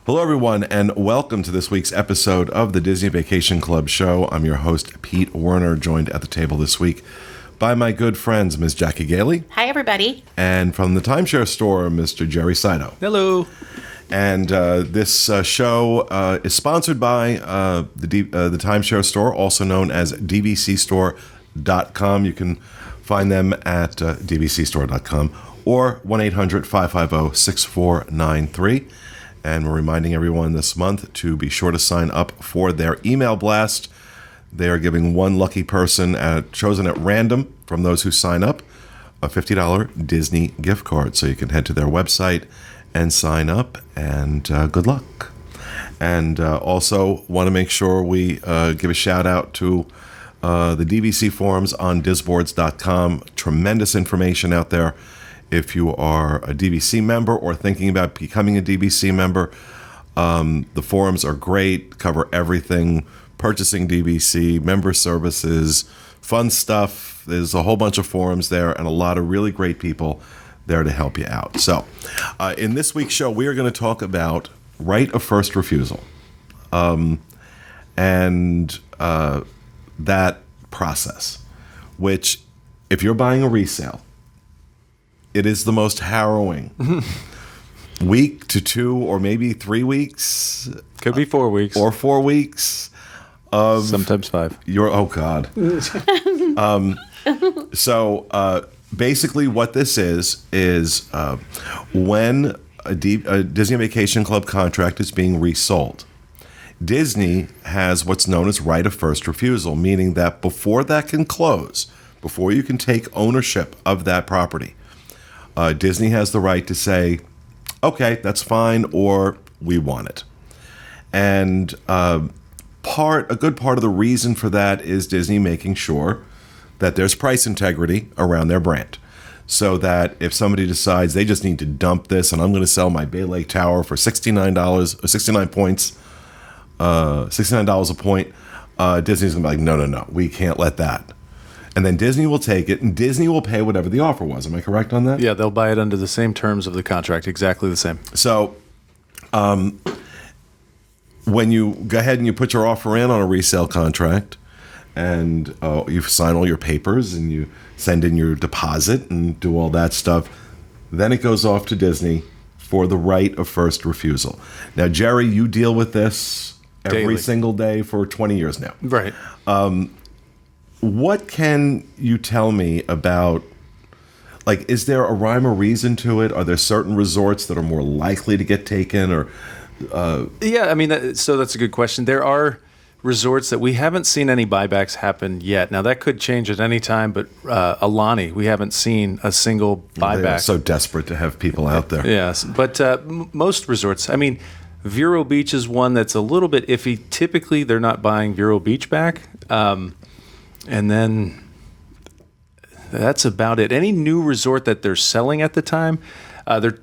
Hello, everyone, and welcome to this week's episode of the Disney Vacation Club show. I'm your host, Pete Werner, joined at the table this week by my good friends, Ms. Jackie Gailey. Hi, everybody. And from the timeshare store, Mr. Jerry Saito. Hello. And this show is sponsored by the timeshare store, also known as DVCstore.com. You can find them at dvcstore.com or 1-800-550-6493. And we're reminding everyone this month to be sure to sign up for their email blast. They are giving one lucky person chosen at random from those who sign up a $50 Disney gift card. So you can head to their website and sign up, and good luck. And also want to make sure we give a shout out to the DVC forums on disboards.com. Tremendous information out there. If you are a DVC member or thinking about becoming a DVC member, the forums are great, cover everything, purchasing DVC, member services, fun stuff. There's a whole bunch of forums there and a lot of really great people there to help you out. So in this week's show, we are going to talk about right of first refusal and that process, which if you're buying a resale, it is the most harrowing week to 2 or maybe 3 weeks. Could be 4 weeks. Or 4 weeks. Of sometimes 5. Oh, God. So basically what this is when a Disney Vacation Club contract is being resold, Disney has what's known as right of first refusal, meaning that before that can close, before you can take ownership of that property, Disney has the right to say, okay, that's fine, or we want it. And a good part of the reason for that is Disney making sure that there's price integrity around their brand. So that if somebody decides they just need to dump this and I'm going to sell my Bay Lake Tower for $69 points, $69 a point, Disney's going to be like, no, we can't let that. And then Disney will take it, and Disney will pay whatever the offer was. Am I correct on that? Yeah, they'll buy it under the same terms of the contract, exactly the same. So when you go ahead and you put your offer in on a resale contract, and you sign all your papers, and you send in your deposit and do all that stuff, then it goes off to Disney for the right of first refusal. Now, Jerry, you deal with this every Daily. single day for 20 years now. Right. What can you tell me about, like, is there a rhyme or reason to it? Are there certain resorts that are more likely to get taken? Or Yeah, I mean, so that's a good question. There are resorts that we haven't seen any buybacks happen yet. Now, that could change at any time, but Alani, we haven't seen a single buyback. They're so desperate to have people out there. Yes, but most resorts, I mean, Vero Beach is one that's a little bit iffy. Typically, they're not buying Vero Beach back. And then that's about it. Any new resort that they're selling at the time, they're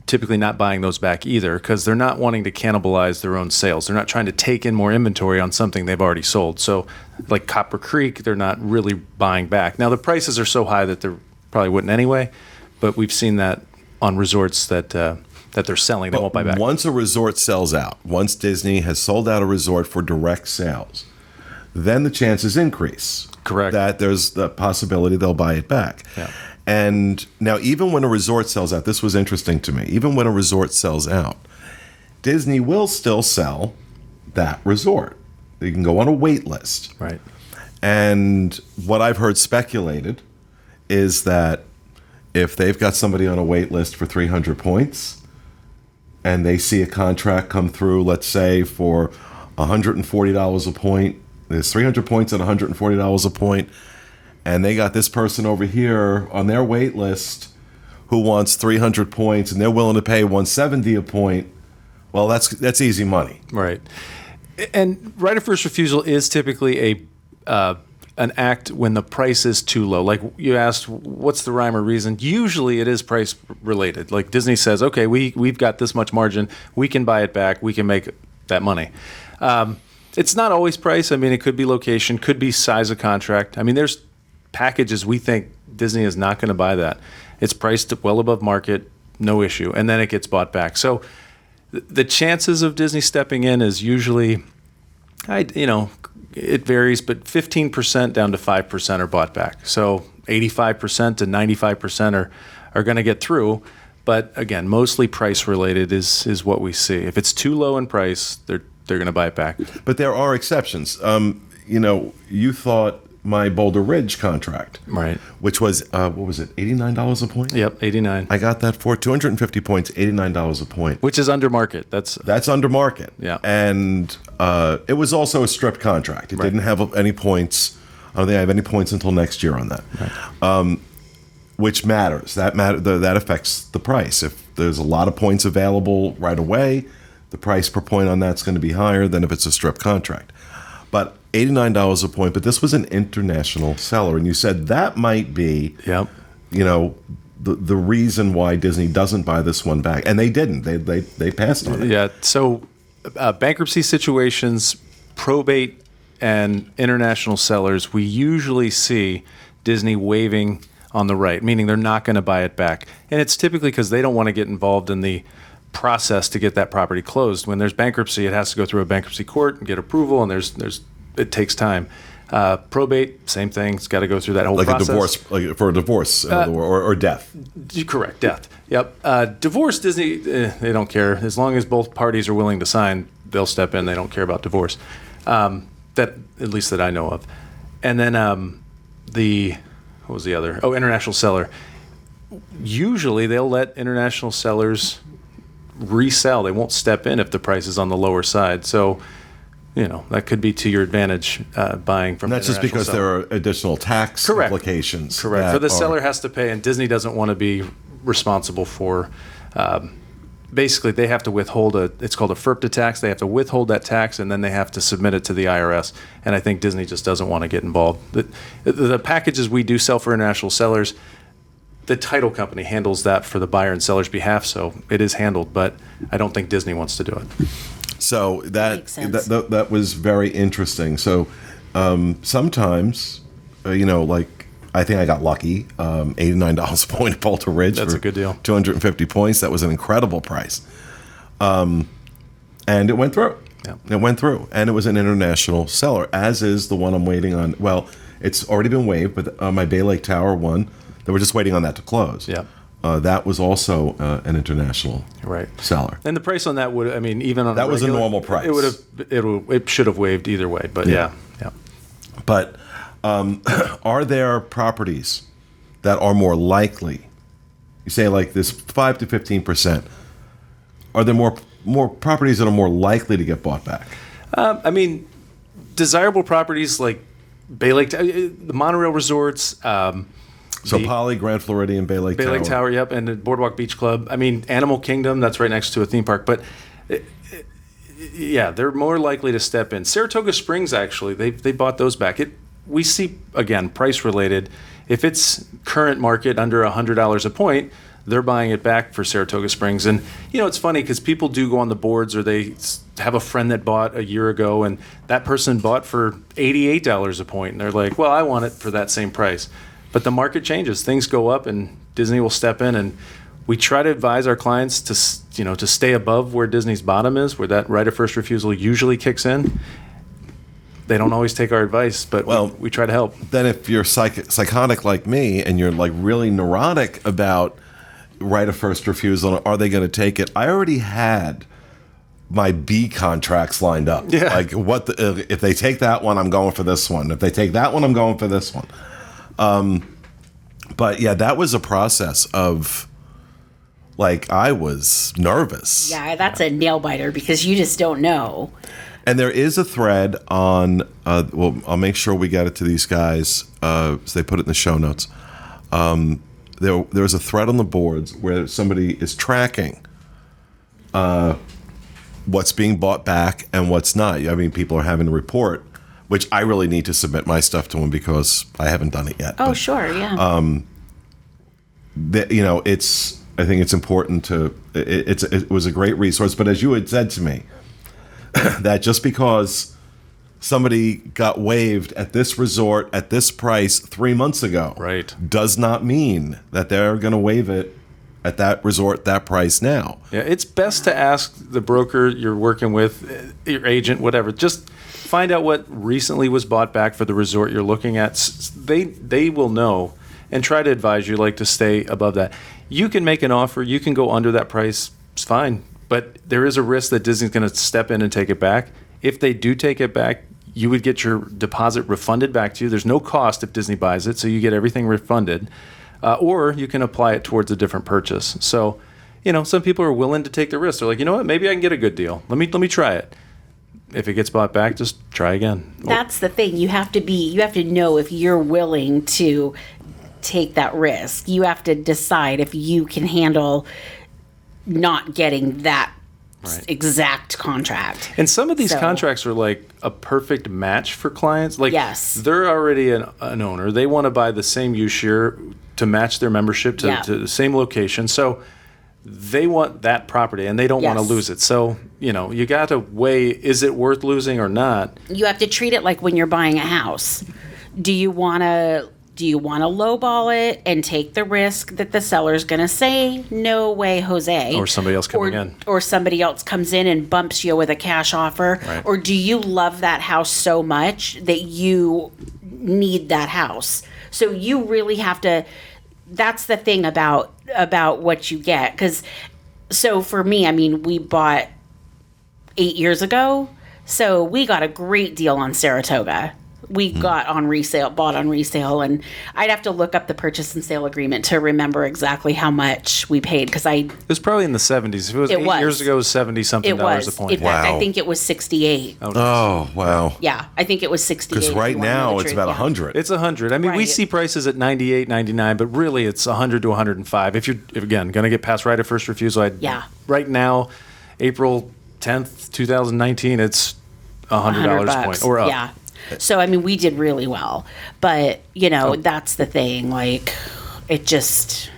typically not buying those back either because they're not wanting to cannibalize their own sales. They're not trying to take in more inventory on something they've already sold. So like Copper Creek, they're not really buying back. Now, the prices are so high that they probably wouldn't anyway, but we've seen that on resorts that they're selling. They won't buy back. Once a resort sells out, once Disney has sold out a resort for direct sales, then the chances increase. Correct. That there's the possibility they'll buy it back. Yeah. And now, even when a resort sells out, this was interesting to me, even when a resort sells out, Disney will still sell that resort. You can go on a wait list. Right. And what I've heard speculated is that if they've got somebody on a wait list for 300 points and they see a contract come through, let's say for $140 a point, there's 300 points at $140 a point, and they got this person over here on their wait list who wants 300 points and they're willing to pay $170 a point, well, that's easy money. Right. And right of first refusal is typically an act when the price is too low. Like you asked, what's the rhyme or reason? Usually it is price related. Like Disney says, okay, we've got this much margin. We can buy it back. We can make that money. It's not always price. I mean, it could be location, could be size of contract. I mean, there's packages we think Disney is not going to buy that. It's priced well above market, no issue, and then it gets bought back. So the chances of Disney stepping in is usually, it varies, but 15% down to 5% are bought back. So 85% to 95% are going to get through. But again, mostly price related is what we see. If it's too low in price, they're going to buy it back. But there are exceptions. You thought my Boulder Ridge contract, Right. which was what was it, $89 a point? Yep, 89. I got that for 250 points, $89 a point. Which is under market. That's under market. Yeah. And it was also a stripped contract. It Right. didn't have any points. I don't think I have any points until next year on that. Right. Which matters. That affects the price. If there's a lot of points available right away, the price per point on that's going to be higher than if it's a stripped contract. But $89 a point, but this was an international seller. And you said that might be, Yep. the reason why Disney doesn't buy this one back. And they didn't. They passed on it. Yeah. So bankruptcy situations, probate, and international sellers, we usually see Disney waiving on the right, meaning they're not going to buy it back. And it's typically because they don't want to get involved in the process to get that property closed. When there's bankruptcy, it has to go through a bankruptcy court and get approval, and it takes time. Probate, same thing. It's got to go through that whole Like process. a divorce, like for a divorce, or death. Correct, death. Yep. Divorce, Disney, they don't care. As long as both parties are willing to sign, they'll step in. They don't care about divorce. That, at least that I know of. And then what was the other? Oh, international seller. Usually they'll let international sellers resell. They won't step in if the price is on the lower side. So, that could be to your advantage buying from. And that's just because there are additional tax implications. Correct. For the seller has to pay, and Disney doesn't want to be responsible for. Basically, they have to withhold it's called a FERPTA tax. They have to withhold that tax, and then they have to submit it to the IRS. And I think Disney just doesn't want to get involved. The packages we do sell for international sellers, the title company handles that for the buyer and seller's behalf, so it is handled. But I don't think Disney wants to do it. So Makes sense. that was very interesting. So sometimes, like I think I got lucky. $89 a point at Boulder Ridge. That's for a good deal. 250 points. That was an incredible price. And it went through. Yeah. It went through. And it was an international seller, as is the one I'm waiting on. Well, it's already been waived, but my Bay Lake Tower one, they were just waiting on that to close. Yeah. That was also an international Right. seller. And the price on that even on That was a regular, normal price. It should have waived either way. But yeah. But are there properties that are more likely? You say like this 5 to 15%. Are there more properties that are more likely to get bought back? Desirable properties like Bay Lake, the monorail resorts. So Poly, Grand Floridian, Bay Lake Tower, yep, and the Boardwalk Beach Club. Animal Kingdom, that's right next to a theme park. But they're more likely to step in. Saratoga Springs, actually, they bought those back. We see, again, price related. If it's current market under $100 a point, they're buying it back for Saratoga Springs. And, it's funny because people do go on the boards, or they have a friend that bought a year ago, and that person bought for $88 a point. And they're like, well, I want it for that same price. But the market changes. Things go up, and Disney will step in. And we try to advise our clients to stay above where Disney's bottom is, where that right of first refusal usually kicks in. They don't always take our advice, but we try to help. Then if you're psychotic like me and you're like really neurotic about right of first refusal, are they going to take it? I already had my B contracts lined up. Yeah. Like if they take that one, I'm going for this one. If they take that one, I'm going for this one. But yeah, that was a process of like, I was nervous. Yeah, that's a nail biter because you just don't know. And there is a thread on, I'll make sure we get it to these guys, so they put it in the show notes. There's a thread on the boards where somebody is tracking what's being bought back and what's not. I mean, people are having to report, which I really need to submit my stuff to them because I haven't done it yet. Oh, but, sure, yeah. I think it's important to. It was a great resource, but as you had said to me, that just because somebody got waived at this resort at this price 3 months ago, Right. does not mean that they're going to waive it at that resort that price now. Yeah, it's best to ask the broker you're working with, your agent, whatever. Just find out what recently was bought back for the resort you're looking at. They will know, and try to advise you like to stay above that. You can make an offer. You can go under that price. It's fine. But there is a risk that Disney's going to step in and take it back. If they do take it back, you would get your deposit refunded back to you. There's no cost if Disney buys it, so you get everything refunded. Or you can apply it towards a different purchase. So, some people are willing to take the risk. They're like, you know what, maybe I can get a good deal. Let me try it. If it gets bought back, just try again. That's the thing. You have to know if you're willing to take that risk. You have to decide if you can handle not getting that exact contract. And some of these contracts are like a perfect match for clients. Like, yes, they're already an owner. They want to buy the same use share to match their membership to the same location. So they want that property and they don't want to lose it. So, you got to weigh, is it worth losing or not? You have to treat it like when you're buying a house. Do you want to lowball it and take the risk that the seller's going to say, no way, Jose? Or somebody else coming in. Or somebody else comes in and bumps you with a cash offer. Right. Or do you love that house so much that you need that house? So you really have to, that's the thing about what you get. So for me, we bought 8 years ago. So we got a great deal on Saratoga. We bought on resale, and I'd have to look up the purchase and sale agreement to remember exactly how much we paid It was probably in the 70s. If it was 8 years ago, it was $70-something a point. In fact, I think it was 68. Oh, wow. Yeah, I think it was 68. Because right now it's about 100. It's 100. We see prices at 98, 99, but really it's 100 to 105. If you're, again, going to get past right of first refusal, right now, April 10th, 2019, it's $100 a point or up. Yeah. So, we did really well. But, that's the thing. Like, it depends.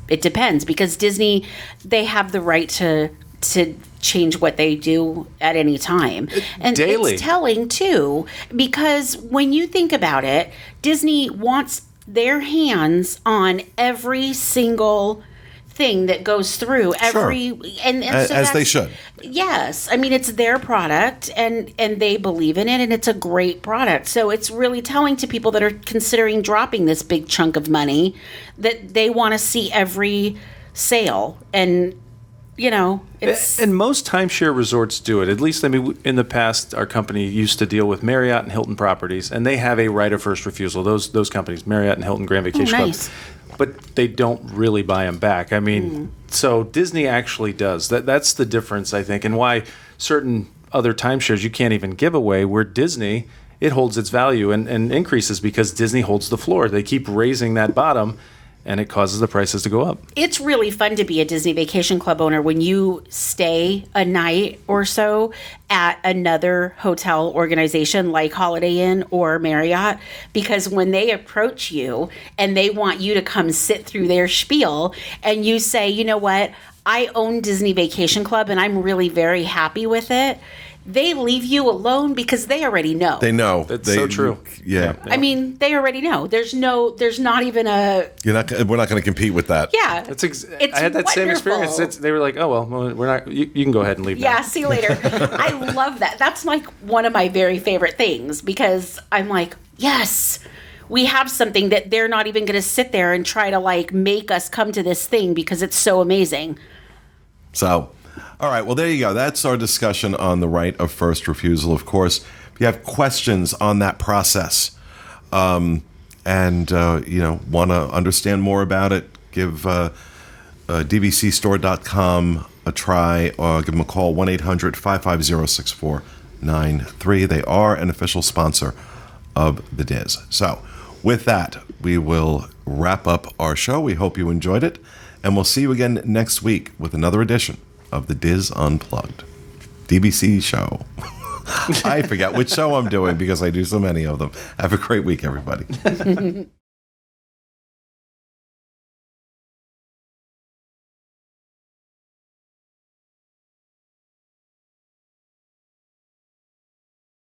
It depends because Disney, they have the right to change what they do at any time. And daily. It's telling, too, because when you think about it, Disney wants their hands on every single thing that goes through and so as they should. Yes, it's their product and they believe in it and it's a great product. So it's really telling to people that are considering dropping this big chunk of money that they want to see every sale and it's and most timeshare resorts do it. At least in the past our company used to deal with Marriott and Hilton properties and they have a right of first refusal. Those companies, Marriott and Hilton Grand Vacation Club. But they don't really buy them back. So Disney actually does. That's the difference, I think, and why certain other timeshares you can't even give away, where Disney, it holds its value and increases because Disney holds the floor. They keep raising that bottom, and it causes the prices to go up. It's really fun to be a Disney Vacation Club owner when you stay a night or so at another hotel organization like Holiday Inn or Marriott, because when they approach you and they want you to come sit through their spiel and you say, you know what, I own Disney Vacation Club and I'm really very happy with it. They leave you alone because they already know. They know. That's so true. Yeah. They already know. There's not even a. We're not going to compete with that. Yeah. I had that same experience. They were like, oh, well, we're not, you can go ahead and leave now. Yeah, see you later. I love that. That's like one of my very favorite things because I'm like, yes, we have something that they're not even going to sit there and try to make us come to this thing because it's so amazing. So, all right. Well, there you go. That's our discussion on the right of first refusal. Of course, if you have questions on that process and, want to understand more about it, give dvcstore.com a try or give them a call, 1-800-550-6493. They are an official sponsor of the DIS. So, with that, we will wrap up our show. We hope you enjoyed it, and we'll see you again next week with another edition of the DIS Unplugged DVC show. I forget which show I'm doing because I do so many of them. Have a great week, everybody.